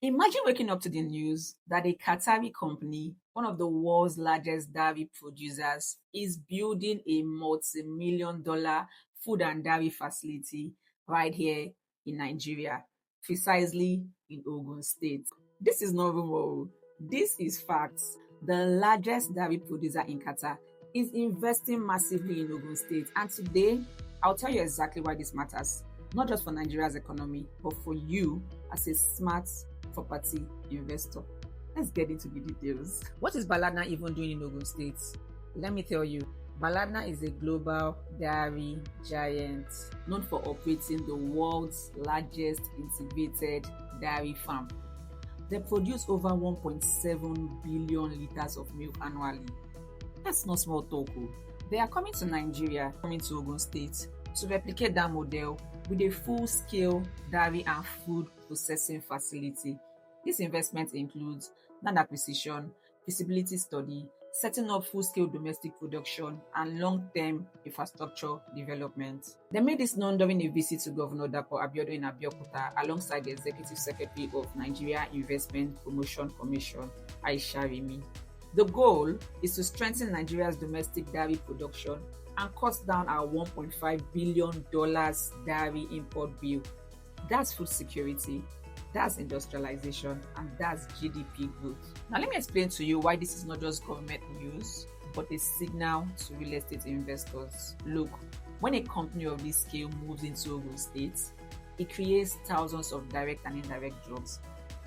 Imagine waking up to the news that a Qatari company, one of the world's largest dairy producers, is building a multi-million dollar food and dairy facility right here in Nigeria, precisely in Ogun State. This is not rumor, this is facts. The largest dairy producer in Qatar is investing massively in Ogun State, and today I'll tell you exactly why this matters, not just for Nigeria's economy, but for you as a smart property investor. Let's get into the details. What is Baladna even doing in Ogun State? Let me tell you. Baladna is a global dairy giant known for operating the world's largest integrated dairy farm. They produce over 1.7 billion liters of milk annually. That's not small talk. They are coming to Nigeria, coming to Ogun State to replicate that model with a full-scale dairy and food processing facility. This investment includes land acquisition, feasibility study, setting up full-scale domestic production, and long-term infrastructure development. They made this known during a visit to Governor Dapo Abiodun in Abeokuta alongside the Executive Secretary of Nigeria Investment Promotion Commission, Aisha Rimi. The goal is to strengthen Nigeria's domestic dairy production and cut down our $1.5 billion dairy import bill. That's food security, that's industrialization, and that's GDP growth. Now let me explain to you why this is not just government news, but a signal to real estate investors. Look, when a company of this scale moves into Ogun State, it creates thousands of direct and indirect jobs.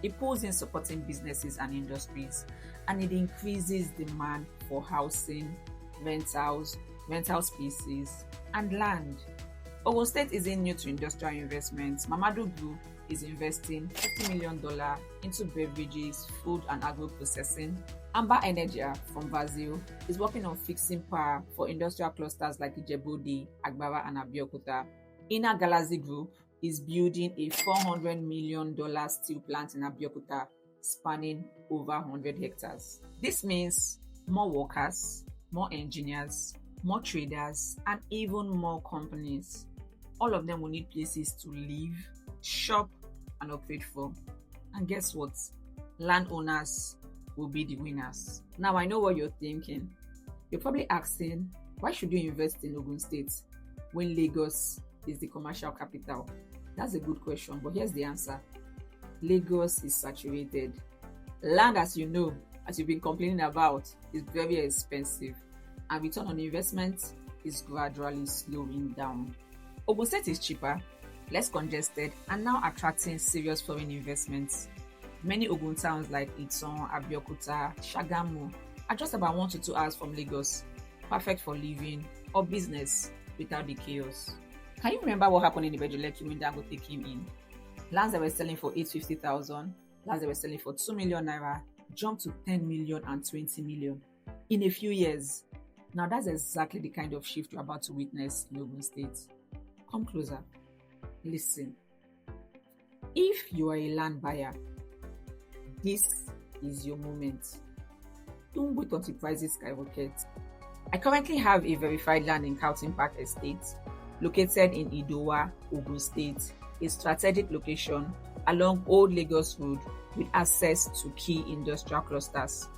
It pulls in supporting businesses and industries, and it increases demand for housing, rentals, rental spaces, and land. Ogun State isn't new to industrial investments. Mamadu Group is investing $50 million into beverages, food, and agro-processing. LandDeyNaija from Brazil is working on fixing power for industrial clusters like Ijebu, Agbara, and Abeokuta. Inner Galaxy Group is building a $400 million steel plant in Abeokuta, spanning over 100 hectares. This means more workers, more engineers, more traders, and even more companies. All of them will need places to live, shop, and operate from. And guess what? Landowners will be the winners. Now I know what you're thinking. You're probably asking, why should you invest in Ogun State when Lagos is the commercial capital? That's a good question, but here's the answer. Lagos is saturated. Land, as you know, as you've been complaining about, is very expensive, and return on investment is gradually slowing down. Ogun State is cheaper, less congested, and now attracting serious foreign investments. Many Ogun towns like Iton, Abeokuta, Shagamu are just about 1 to 2 hours from Lagos, perfect for living or business without the chaos. Can you remember what happened in Ibejuleki when Dangote came in? Lands that were selling for 850,000, lands that were selling for 2 million naira jumped to 10 million and 20 million in a few years. Now that's exactly the kind of shift you're about to witness in Ogun State. Come closer. Listen. If you are a land buyer, this is your moment. Don't wait until prices skyrocket. I currently have a verified land in Carlton Park estate, located in Idowa, Ogun State, a strategic location along Old Lagos Road with access to key industrial clusters.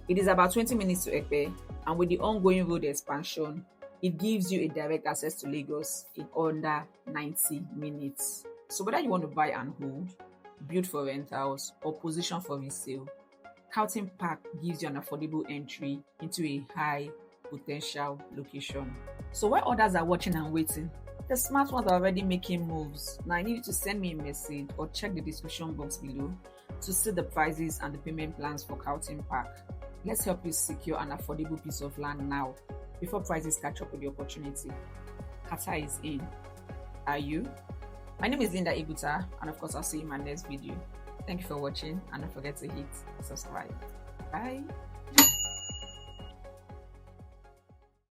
It is about 20 minutes to Epe, and with the ongoing road expansion, it gives you a direct access to Lagos in under 90 minutes. So whether you want to buy and hold, build for rentals, or position for resale, Carlton Park gives you an affordable entry into a high potential location. So while others are watching and waiting, the smart ones are already making moves. Now I need you to send me a message or check the description box below to see the prices and the payment plans for Carlton Park. Let's help you secure an affordable piece of land now before prices catch up with the opportunity. Qatar is in. Are you? My name is LandDeyNaija, and of course I'll see you in my next video. Thank you for watching, and don't forget to hit subscribe. Bye.